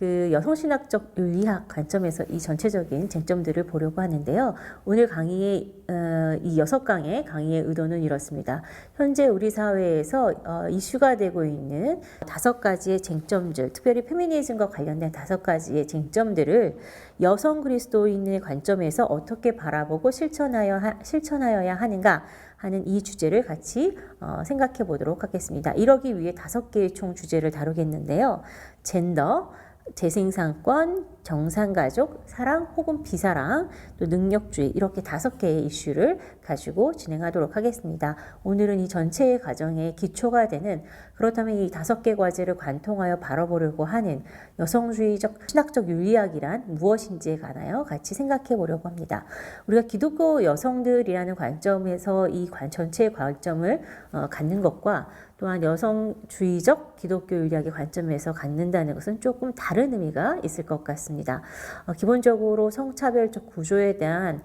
그 여성신학적 윤리학 관점에서 이 전체적인 쟁점들을 보려고 하는데요. 오늘 강의의 이 6강의 강의의 의도는 이렇습니다. 현재 우리 사회에서 이슈가 되고 있는 5가지의 쟁점들, 특별히 페미니즘과 관련된 5가지의 쟁점들을 여성 그리스도인의 관점에서 어떻게 바라보고 실천하여야 하는가 하는 이 주제를 같이 생각해 보도록 하겠습니다. 이러기 위해 5개의 총 주제를 다루겠는데요. 젠더, 재생산권, 정상가족, 사랑 혹은 비사랑, 또 능력주의, 이렇게 5개의 이슈를 가지고 진행하도록 하겠습니다. 오늘은 이 전체의 과정의 기초가 되는, 그렇다면 이 5개 과제를 관통하여 바라보려고 하는 여성주의적 신학적 윤리학이란 무엇인지에 관하여 같이 생각해 보려고 합니다. 우리가 기독교 여성들이라는 관점에서 이 전체의 관점을 갖는 것과 또한 여성주의적 기독교 윤리학의 관점에서 갖는다는 것은 조금 다른 의미가 있을 것 같습니다. 기본적으로 성차별적 구조에 대한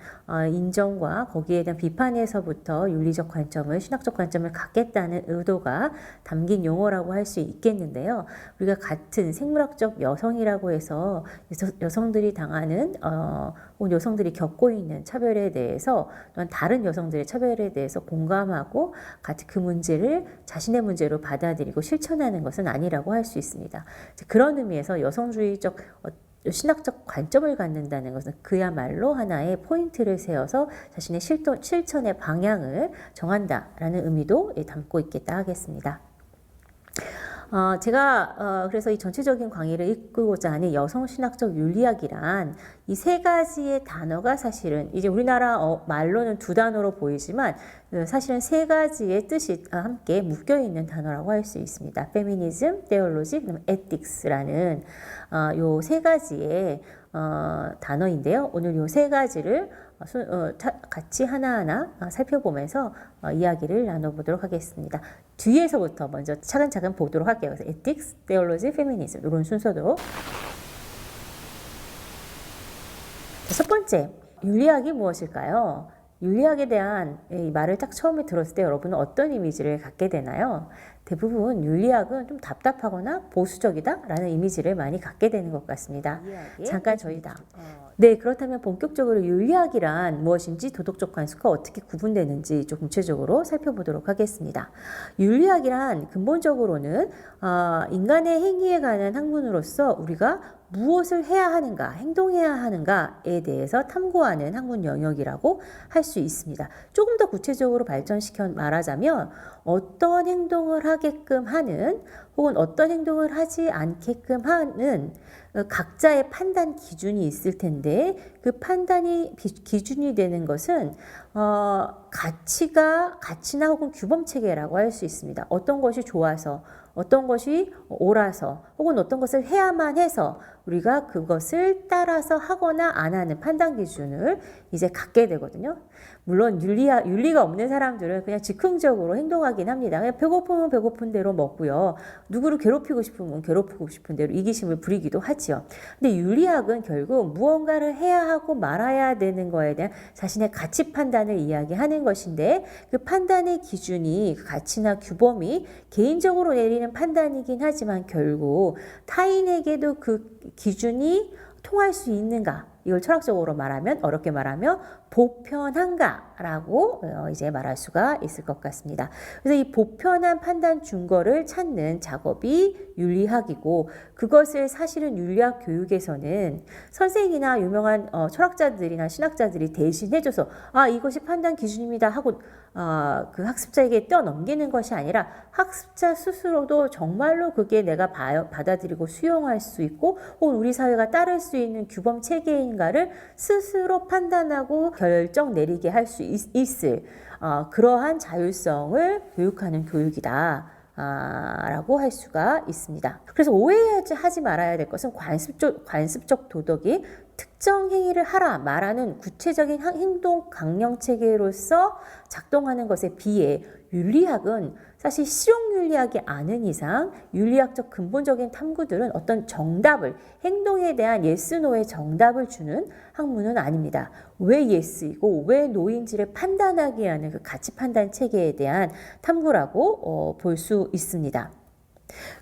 인정과 거기에 대한 비판에서부터 윤리적 관점을, 신학적 관점을 갖겠다는 의도가 담긴 용어라고 할 수 있겠는데요. 우리가 같은 생물학적 여성이라고 해서 여성들이 당하는 혹은 여성들이 겪고 있는 차별에 대해서, 또한 다른 여성들의 차별에 대해서 공감하고 같이 그 문제를 자신의 문제로 받아들이고 실천하는 것은 아니라고 할 수 있습니다. 그런 의미에서 여성주의적 신학적 관점을 갖는다는 것은 그야말로 하나의 포인트를 세워서 자신의 실천의 방향을 정한다라는 의미도 담고 있겠다 하겠습니다. 제가 그래서 이 전체적인 강의를 이끌고자 하는 여성신학적 윤리학이란 이 3가지의 단어가 사실은 이제 우리나라 말로는 2단어로 보이지만 사실은 3가지의 뜻이 함께 묶여있는 단어라고 할 수 있습니다. 페미니즘, 테올로지, 그다음에 에틱스라는 요 3가지의 단어인데요. 오늘 요 3가지를 같이 하나하나 살펴보면서 이야기를 나눠보도록 하겠습니다. 뒤에서부터 먼저 차근차근 보도록 할게요. 그래서 ethics, theology, feminism 이런 순서도. 첫 번째, 윤리학이 무엇일까요? 윤리학에 대한 이 말을 딱 처음에 들었을 때 여러분은 어떤 이미지를 갖게 되나요? 대부분 윤리학은 좀 답답하거나 보수적이다 라는 이미지를 많이 갖게 되는 것 같습니다. 잠깐 저희다. 네, 그렇다면 본격적으로 윤리학이란 무엇인지, 도덕적 관습과 어떻게 구분되는지 좀 구체적으로 살펴보도록 하겠습니다. 윤리학이란 근본적으로는 인간의 행위에 관한 학문으로서 우리가 무엇을 해야 하는가, 행동해야 하는가에 대해서 탐구하는 학문 영역이라고 할 수 있습니다. 조금 더 구체적으로 발전시켜 말하자면 어떤 행동을 하게끔 하는 혹은 어떤 행동을 하지 않게끔 하는 각자의 판단 기준이 있을 텐데, 그 판단이 기준이 되는 것은 가치나 혹은 규범 체계라고 할 수 있습니다. 어떤 것이 좋아서, 어떤 것이 옳아서, 혹은 어떤 것을 해야만 해서 우리가 그것을 따라서 하거나 안 하는 판단 기준을 이제 갖게 되거든요. 물론 윤리가 없는 사람들은 그냥 즉흥적으로 행동하긴 합니다. 그냥 배고프면 배고픈 대로 먹고요. 누구를 괴롭히고 싶으면 괴롭히고 싶은 대로 이기심을 부리기도 하지요. 근데 윤리학은 결국 무언가를 해야 하고 말아야 되는 거에 대한 자신의 가치 판단을 이야기하는 것인데, 그 판단의 기준이, 그 가치나 규범이 개인적으로 내리는 판단이긴 하지만 결국 타인에게도 그 기준이 통할 수 있는가, 이걸 철학적으로 말하면, 어렵게 말하면 보편한가라고 이제 말할 수가 있을 것 같습니다. 그래서 이 보편한 판단 증거를 찾는 작업이 윤리학이고, 그것을 사실은 윤리학 교육에서는 선생이나 유명한 철학자들이나 신학자들이 대신 해줘서 이것이 판단 기준입니다 하고 그 학습자에게 떠넘기는 것이 아니라, 학습자 스스로도 정말로 그게 내가 받아들이고 수용할 수 있고 혹은 우리 사회가 따를 수 있는 규범 체계인가를 스스로 판단하고 결정 내리게 할 수 있을 그러한 자율성을 교육하는 교육이다 라고 할 수가 있습니다. 그래서 오해하지 말아야 될 것은 관습적 도덕이 특정 행위를 하라 말하는 구체적인 행동 강령 체계로서 작동하는 것에 비해, 윤리학은 사실 실용 윤리학이 아닌 이상 윤리학적 근본적인 탐구들은 어떤 정답을, 행동에 대한 yes, no의 정답을 주는 학문은 아닙니다. 왜 yes이고 왜 no인지를 판단하게 하는 그 가치 판단 체계에 대한 탐구라고 볼 수 있습니다.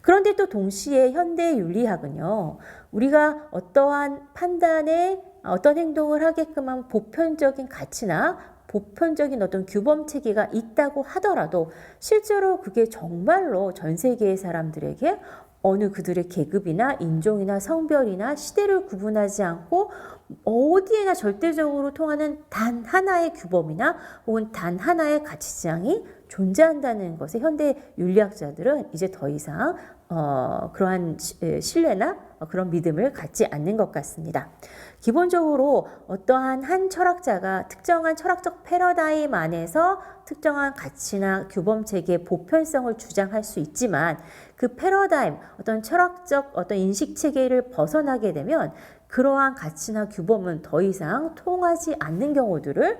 그런데 또 동시에 현대 윤리학은요, 우리가 어떠한 판단에 어떤 행동을 하게끔 한 보편적인 가치나 보편적인 어떤 규범 체계가 있다고 하더라도 실제로 그게 정말로 전 세계의 사람들에게 어느 그들의 계급이나 인종이나 성별이나 시대를 구분하지 않고 어디에나 절대적으로 통하는 단 하나의 규범이나 혹은 단 하나의 가치지향이 존재한다는 것에 현대 윤리학자들은 이제 더 이상 그러한 신뢰나 그런 믿음을 갖지 않는 것 같습니다. 기본적으로 어떠한 한 철학자가 특정한 철학적 패러다임 안에서 특정한 가치나 규범 체계의 보편성을 주장할 수 있지만 그 패러다임, 어떤 철학적 어떤 인식 체계를 벗어나게 되면 그러한 가치나 규범은 더 이상 통하지 않는 경우들을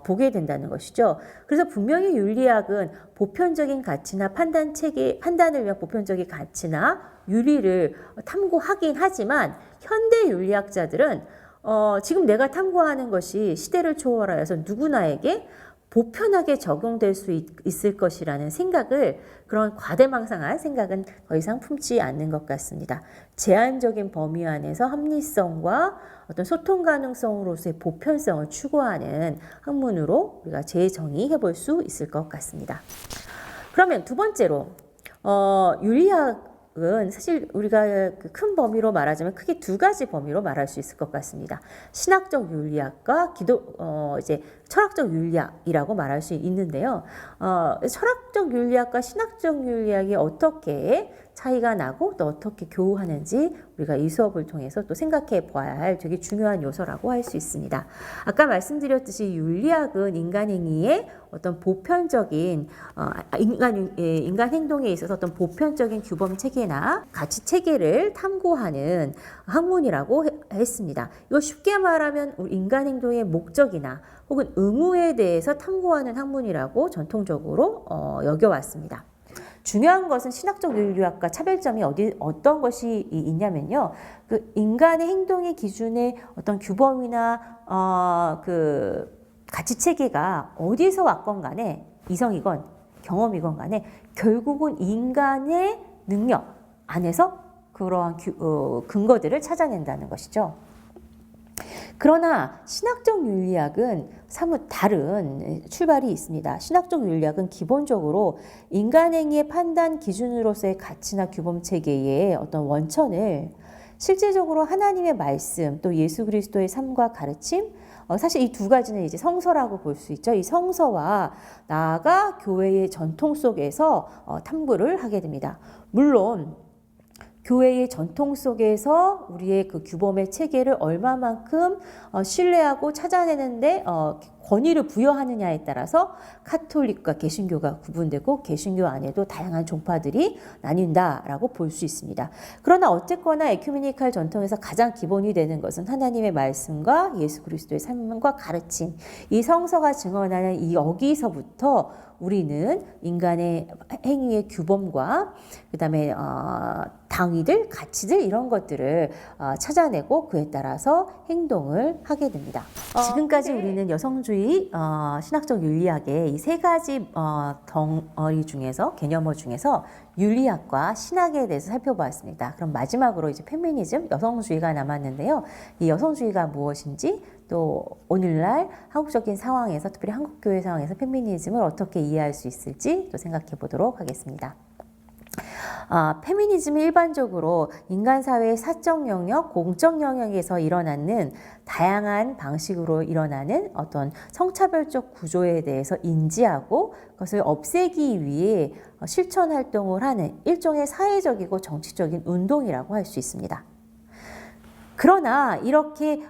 보게 된다는 것이죠. 그래서 분명히 윤리학은 보편적인 가치나 판단 체계, 판단을 위한 보편적인 가치나 윤리를 탐구하긴 하지만 현대 윤리학자들은 지금 내가 탐구하는 것이 시대를 초월하여서 누구나에게 보편하게 적용될 수 있을 것이라는 생각을, 그런 과대망상한 생각은 더 이상 품지 않는 것 같습니다. 제한적인 범위 안에서 합리성과 어떤 소통 가능성으로서의 보편성을 추구하는 학문으로 우리가 재정의해 볼 수 있을 것 같습니다. 그러면 두 번째로 윤리학은 사실 우리가 그 큰 범위로 말하자면 크게 두 가지 범위로 말할 수 있을 것 같습니다. 신학적 윤리학과 이제 철학적 윤리학이라고 말할 수 있는데요. 철학적 윤리학과 신학적 윤리학이 어떻게 차이가 나고 또 어떻게 교우하는지 우리가 이 수업을 통해서 또 생각해 보아야 할 되게 중요한 요소라고 할 수 있습니다. 아까 말씀드렸듯이 윤리학은 인간 행위의 어떤 보편적인 인간 행동에 있어서 어떤 보편적인 규범 체계나 가치 체계를 탐구하는 학문이라고 했습니다. 이거 쉽게 말하면 인간 행동의 목적이나 혹은 의무에 대해서 탐구하는 학문이라고 전통적으로 여겨왔습니다. 중요한 것은 신학적 윤리학과 차별점이 어떤 것이 있냐면요. 그 인간의 행동의 기준의 어떤 규범이나 그 가치 체계가 어디서 왔건 간에 이성이건 경험이건 간에 결국은 인간의 능력 안에서 그러한 근거들을 찾아낸다는 것이죠. 그러나 신학적 윤리학은 사뭇 다른 출발이 있습니다. 신학적 윤리학은 기본적으로 인간 행위의 판단 기준으로서의 가치나 규범 체계의 어떤 원천을 실제적으로 하나님의 말씀 또 예수 그리스도의 삶과 가르침, 사실 이 두 가지는 이제 성서라고 볼 수 있죠. 이 성서와 나아가 교회의 전통 속에서 탐구를 하게 됩니다. 물론 교회의 전통 속에서 우리의 그 규범의 체계를 얼마만큼 신뢰하고 찾아내는데 권위를 부여하느냐에 따라서 카톨릭과 개신교가 구분되고 개신교 안에도 다양한 종파들이 나뉜다라고 볼 수 있습니다. 그러나 어쨌거나 에큐메니칼 전통에서 가장 기본이 되는 것은 하나님의 말씀과 예수 그리스도의 삶과 가르침, 이 성서가 증언하는 이 여기서부터 우리는 인간의 행위의 규범과 그다음에 당위들, 가치들 이런 것들을 찾아내고 그에 따라서 행동을 하게 됩니다. 지금까지 우리는 여성주의, 신학적 윤리학의 이 세 가지 덩어리 중에서 개념어 중에서 윤리학과 신학에 대해서 살펴보았습니다. 그럼 마지막으로 이제 페미니즘, 여성주의가 남았는데요. 이 여성주의가 무엇인지 또 오늘날 한국적인 상황에서 특별히 한국교회 상황에서 페미니즘을 어떻게 이해할 수 있을지 또 생각해 보도록 하겠습니다. 페미니즘이 일반적으로 인간 사회의 사적 영역, 공적 영역에서 일어나는 다양한 방식으로 일어나는 어떤 성차별적 구조에 대해서 인지하고 그것을 없애기 위해 실천 활동을 하는 일종의 사회적이고 정치적인 운동이라고 할 수 있습니다. 그러나 이렇게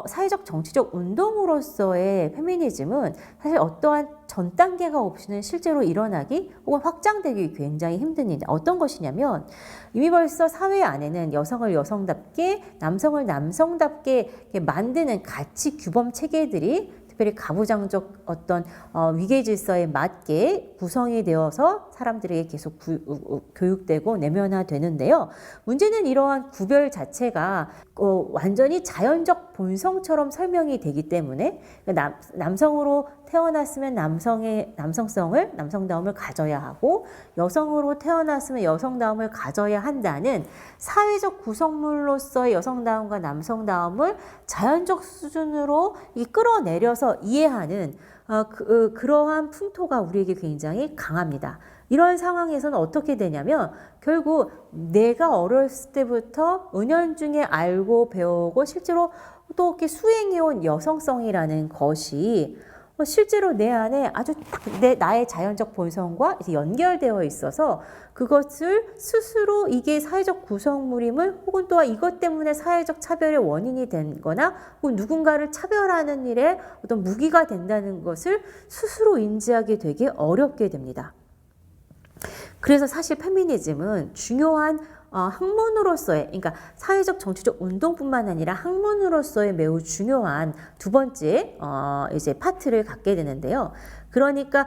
사회적 정치적 운동으로서의 페미니즘은 사실 어떠한 전 단계가 없이는 실제로 일어나기 혹은 확장되기 굉장히 힘든 일인데 어떤 것이냐면 이미 벌써 사회 안에는 여성을 여성답게 남성을 남성답게 만드는 가치 규범 체계들이 특별히 가부장적 어떤 위계 질서에 맞게 구성이 되어서 사람들에게 계속 교육되고 내면화되는데요. 문제는 이러한 구별 자체가 완전히 자연적 본성처럼 설명이 되기 때문에 남성으로 태어났으면 남성다움을 가져야 하고, 여성으로 태어났으면 여성다움을 가져야 한다는 사회적 구성물로서의 여성다움과 남성다움을 자연적 수준으로 끌어내려서 이해하는 그러한 풍토가 우리에게 굉장히 강합니다. 이런 상황에서는 어떻게 되냐면 결국 내가 어렸을 때부터 은연중에 알고 배우고 실제로 또 이렇게 수행해온 여성성이라는 것이 실제로 내 안에 아주 딱 나의 자연적 본성과 연결되어 있어서 그것을 스스로 이게 사회적 구성물임을, 혹은 또한 이것 때문에 사회적 차별의 원인이 된거나 혹은 누군가를 차별하는 일에 어떤 무기가 된다는 것을 스스로 인지하게 되게 어렵게 됩니다. 그래서 사실 페미니즘은 중요한 학문으로서의, 그러니까 사회적 정치적 운동뿐만 아니라 학문으로서의 매우 중요한 두 번째 이제 파트를 갖게 되는데요. 그러니까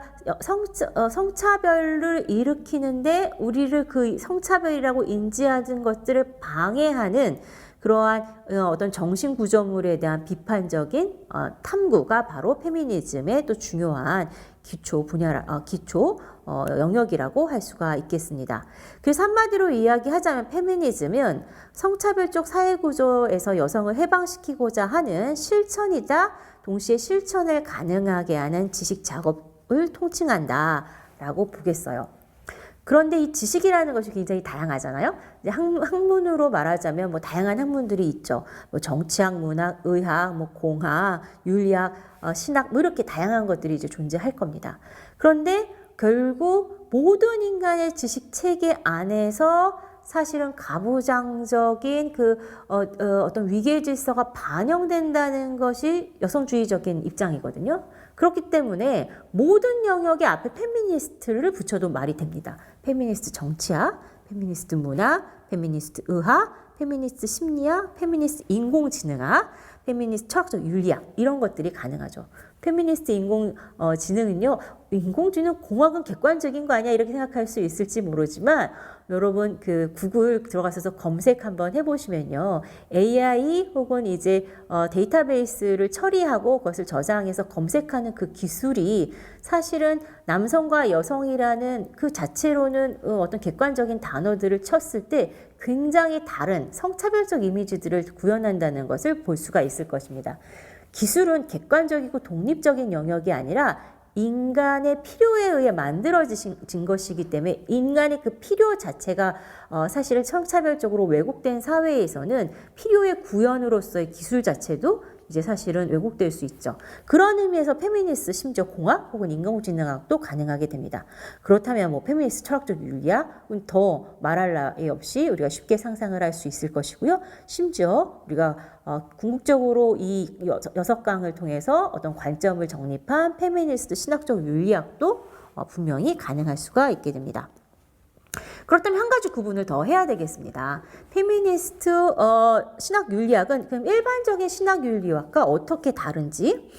성차별을 일으키는데 우리를 그 성차별이라고 인지하는 것들을 방해하는 그러한 어떤 정신 구조물에 대한 비판적인 탐구가 바로 페미니즘의 또 중요한 기초 영역이라고 할 수가 있겠습니다. 그래서 한마디로 이야기하자면 페미니즘은 성차별적 사회구조에서 여성을 해방시키고자 하는 실천이자 동시에 실천을 가능하게 하는 지식 작업을 통칭한다라고 보겠어요. 그런데 이 지식이라는 것이 굉장히 다양하잖아요. 이제 학문으로 말하자면 뭐 다양한 학문들이 있죠. 뭐 정치학, 문학, 의학, 뭐 공학, 윤리학, 신학, 뭐 이렇게 다양한 것들이 이제 존재할 겁니다. 그런데 결국 모든 인간의 지식 체계 안에서 사실은 가부장적인 어떤 위계 질서가 반영된다는 것이 여성주의적인 입장이거든요. 그렇기 때문에 모든 영역에 앞에 페미니스트를 붙여도 말이 됩니다. 페미니스트 정치학, 페미니스트 문학, 페미니스트 의학, 페미니스트 심리학, 페미니스트 인공지능학, 페미니스트 철학적 윤리학, 이런 것들이 가능하죠. 페미니스트 인공지능은요, 인공지능 공학은 객관적인 거 아니야? 이렇게 생각할 수 있을지 모르지만, 여러분 그 구글 들어가셔서 검색 한번 해보시면요, AI 혹은 이제 데이터베이스를 처리하고 그것을 저장해서 검색하는 그 기술이 사실은 남성과 여성이라는 그 자체로는 어떤 객관적인 단어들을 쳤을 때 굉장히 다른 성차별적 이미지들을 구현한다는 것을 볼 수가 있을 것입니다. 기술은 객관적이고 독립적인 영역이 아니라 인간의 필요에 의해 만들어진 것이기 때문에 인간의 그 필요 자체가 사실은 성차별적으로 왜곡된 사회에서는 필요의 구현으로서의 기술 자체도 이제 사실은 왜곡될 수 있죠. 그런 의미에서 페미니스트, 심지어 공학 혹은 인공지능학도 가능하게 됩니다. 그렇다면 뭐 페미니스트 철학적 윤리학은 더 말할 나위 없이 우리가 쉽게 상상을 할 수 있을 것이고요. 심지어 우리가 궁극적으로 이 6강을 통해서 어떤 관점을 정립한 페미니스트 신학적 윤리학도 분명히 가능할 수가 있게 됩니다. 그렇다면 한 가지 구분을 더 해야 되겠습니다. 페미니스트 신학 윤리학은 그럼 일반적인 신학 윤리학과 어떻게 다른지,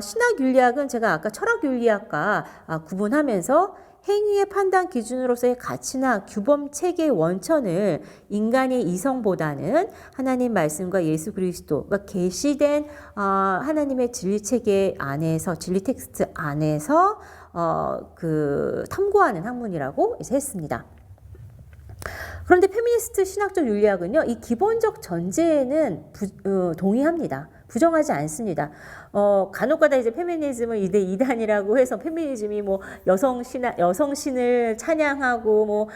신학 윤리학은 제가 아까 철학 윤리학과 구분하면서 행위의 판단 기준으로서의 가치나 규범 체계의 원천을 인간의 이성보다는 하나님 말씀과 예수 그리스도가 계시된 하나님의 진리 체계 안에서, 진리 텍스트 안에서 탐구하는 학문이라고 이제 했습니다. 그런데 페미니스트 신학적 윤리학은요, 이 기본적 전제에는 동의합니다. 부정하지 않습니다. 간혹가다 이제 페미니즘을 이단이라고 해서 페미니즘이 뭐 여성신을 찬양하고 뭐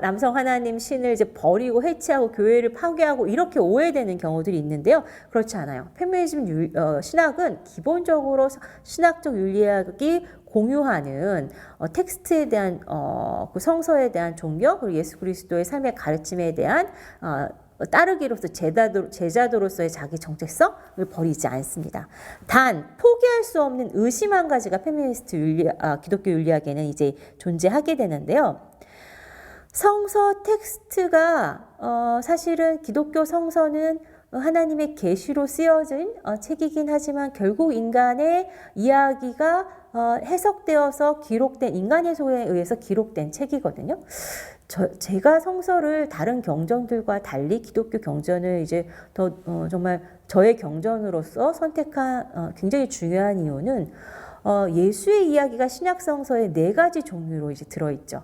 남성 하나님 신을 이제 버리고 해체하고 교회를 파괴하고 이렇게 오해되는 경우들이 있는데요. 그렇지 않아요. 페미니즘 신학은 기본적으로 신학적 윤리학이 공유하는 텍스트에 대한 그 성서에 대한 존경, 그리고 예수 그리스도의 삶의 가르침에 대한 따르기로서 제자도로서의 자기 정체성을 버리지 않습니다. 단 포기할 수 없는 의심 한 가지가 페미니스트 기독교 윤리학에는 이제 존재하게 되는데요. 성서 텍스트가 사실은 기독교 성서는 하나님의 계시로 쓰여진 책이긴 하지만 결국 인간의 이야기가 해석되어서 기록된 인간의 소에 의해서 기록된 책이거든요. 제가 성서를 다른 경전들과 달리 기독교 경전을 이제 더 정말 저의 경전으로서 선택한 굉장히 중요한 이유는 예수의 이야기가 신약 성서에 4가지 종류로 이제 들어있죠.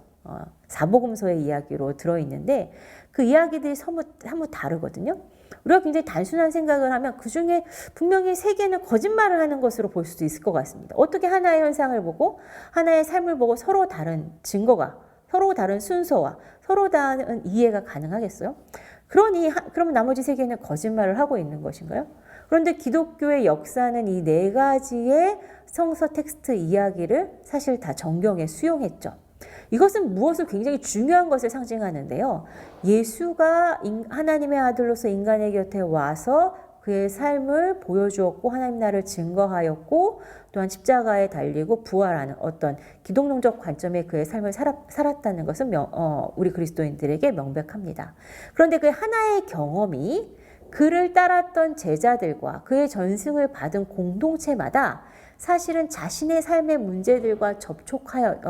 사복음서의 이야기로 들어있는데 그 이야기들이 사뭇 다르거든요. 우리가 굉장히 단순한 생각을 하면 그 중에 분명히 3개는 거짓말을 하는 것으로 볼 수도 있을 것 같습니다. 어떻게 하나의 현상을 보고 하나의 삶을 보고 서로 다른 증거가 서로 다른 순서와 서로 다른 이해가 가능하겠어요? 그러면 나머지 3개는 거짓말을 하고 있는 것인가요? 그런데 기독교의 역사는 이 4가지의 성서 텍스트 이야기를 사실 다 정경에 수용했죠. 이것은 무엇을 굉장히 중요한 것을 상징하는데요. 예수가 하나님의 아들로서 인간의 곁에 와서 그의 삶을 보여주었고 하나님 나라를 증거하였고 또한 십자가에 달리고 부활하는 어떤 기독론적 관점의 그의 삶을 살았다는 것은 우리 그리스도인들에게 명백합니다. 그런데 그 하나의 경험이 그를 따랐던 제자들과 그의 전승을 받은 공동체마다 사실은 자신의 삶의 문제들과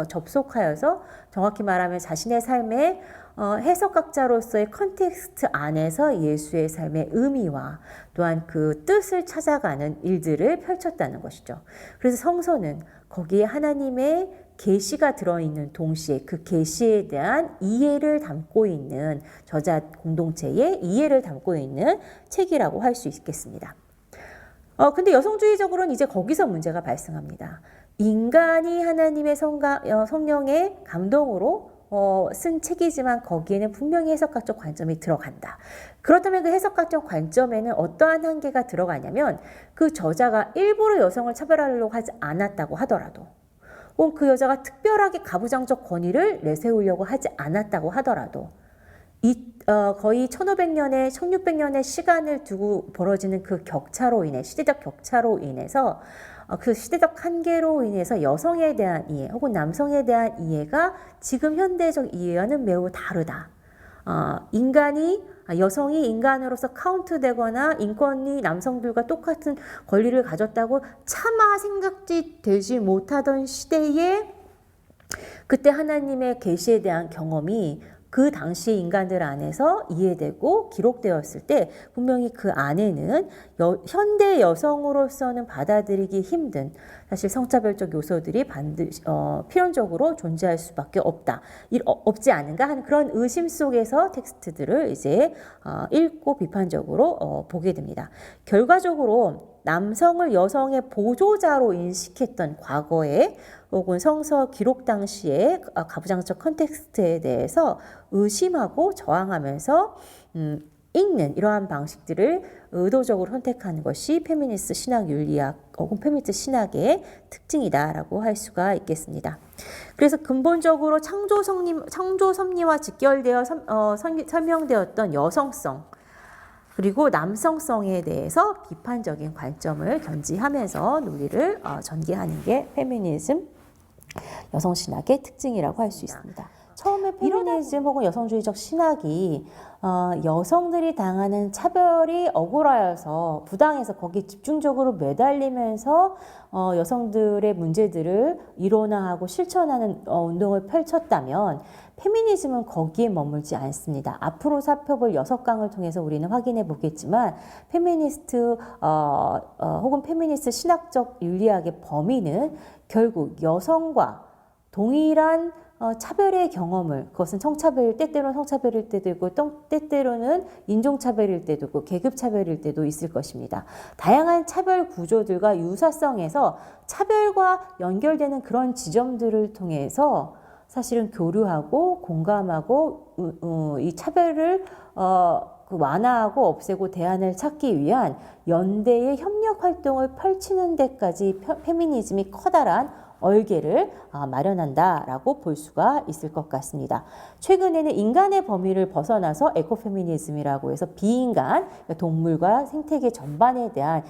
접속하여서 정확히 말하면 자신의 삶의 해석학자로서의 컨텍스트 안에서 예수의 삶의 의미와 또한 그 뜻을 찾아가는 일들을 펼쳤다는 것이죠. 그래서 성서는 거기에 하나님의 계시가 들어있는 동시에 그 계시에 대한 이해를 담고 있는 저자 공동체의 이해를 담고 있는 책이라고 할 수 있겠습니다. 근데 여성주의적으로는 이제 거기서 문제가 발생합니다. 인간이 하나님의 성령의 감동으로 쓴 책이지만 거기에는 분명히 해석학적 관점이 들어간다. 그렇다면 그 해석학적 관점에는 어떠한 한계가 들어가냐면 그 저자가 일부러 여성을 차별하려고 하지 않았다고 하더라도 혹은 그 여자가 특별하게 가부장적 권위를 내세우려고 하지 않았다고 하더라도 거의 1500년에 1600년의 시간을 두고 벌어지는 그 격차로 인해 시대적 격차로 인해서 그 시대적 한계로 인해서 여성에 대한 이해 혹은 남성에 대한 이해가 지금 현대적 이해와는 매우 다르다. 여성이 인간으로서 카운트되거나 인권이 남성들과 똑같은 권리를 가졌다고 차마 생각되지 못하던 시대에 그때 하나님의 계시에 대한 경험이 그 당시 인간들 안에서 이해되고 기록되었을 때 분명히 그 안에는 현대 여성으로서는 받아들이기 힘든 사실 성차별적 요소들이 반드시 필연적으로 존재할 수밖에 없지 않은가 하는 그런 의심 속에서 텍스트들을 이제 읽고 비판적으로 보게 됩니다. 결과적으로 남성을 여성의 보조자로 인식했던 과거에 혹은 성서 기록 당시의 가부장적 컨텍스트에 대해서 의심하고 저항하면서 읽는 이러한 방식들을 의도적으로 선택하는 것이 페미니스트 신학 윤리학 혹은 페미니스트 신학의 특징이다라고 할 수가 있겠습니다. 그래서 근본적으로 창조 섭리와 직결되어 설명되었던 여성성 그리고 남성성에 대해서 비판적인 관점을 견지하면서 논리를 전개하는 게 페미니즘 여성신학의 특징이라고 할 수 있습니다. 처음에 페미니즘 혹은 여성주의적 신학이 여성들이 당하는 차별이 억울하여서 부당해서 거기에 집중적으로 매달리면서 여성들의 문제들을 이론화하고 실천하는 운동을 펼쳤다면 페미니즘은 거기에 머물지 않습니다. 앞으로 살펴볼 6강을 통해서 우리는 확인해 보겠지만 페미니스트 혹은 페미니스트 신학적 윤리학의 범위는 결국 여성과 동일한 차별의 경험을 그것은 때때로는 성차별일 때도 있고 때때로는 인종차별일 때도 있고 계급차별일 때도 있을 것입니다. 다양한 차별 구조들과 유사성에서 차별과 연결되는 그런 지점들을 통해서 사실은 교류하고 공감하고 이 차별을 완화하고 없애고 대안을 찾기 위한 연대의 협력 활동을 펼치는 데까지 페미니즘이 커다란 얼개를 마련한다라고 볼 수가 있을 것 같습니다. 최근에는 인간의 범위를 벗어나서 에코페미니즘이라고 해서 비인간, 동물과 생태계 전반에 대한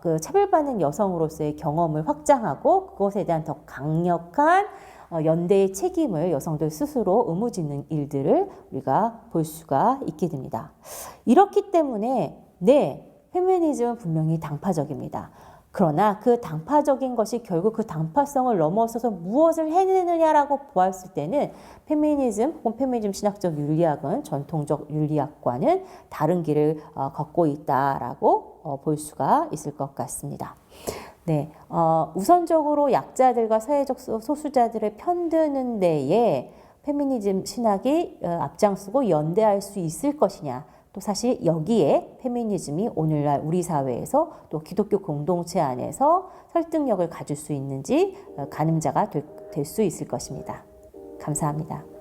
그 차별받는 여성으로서의 경험을 확장하고 그것에 대한 더 강력한 연대의 책임을 여성들 스스로 의무짓는 일들을 우리가 볼 수가 있게 됩니다. 이렇기 때문에 네, 페미니즘은 분명히 당파적입니다. 그러나 그 당파적인 것이 결국 그 당파성을 넘어서서 무엇을 해내느냐라고 보았을 때는 페미니즘 혹은 페미니즘 신학적 윤리학은 전통적 윤리학과는 다른 길을 걷고 있다라고 볼 수가 있을 것 같습니다. 네, 우선적으로 약자들과 사회적 소수자들을 편드는 데에 페미니즘 신학이 앞장서고 연대할 수 있을 것이냐. 또 사실 여기에 페미니즘이 오늘날 우리 사회에서 또 기독교 공동체 안에서 설득력을 가질 수 있는지 가늠자가 될 수 있을 것입니다. 감사합니다.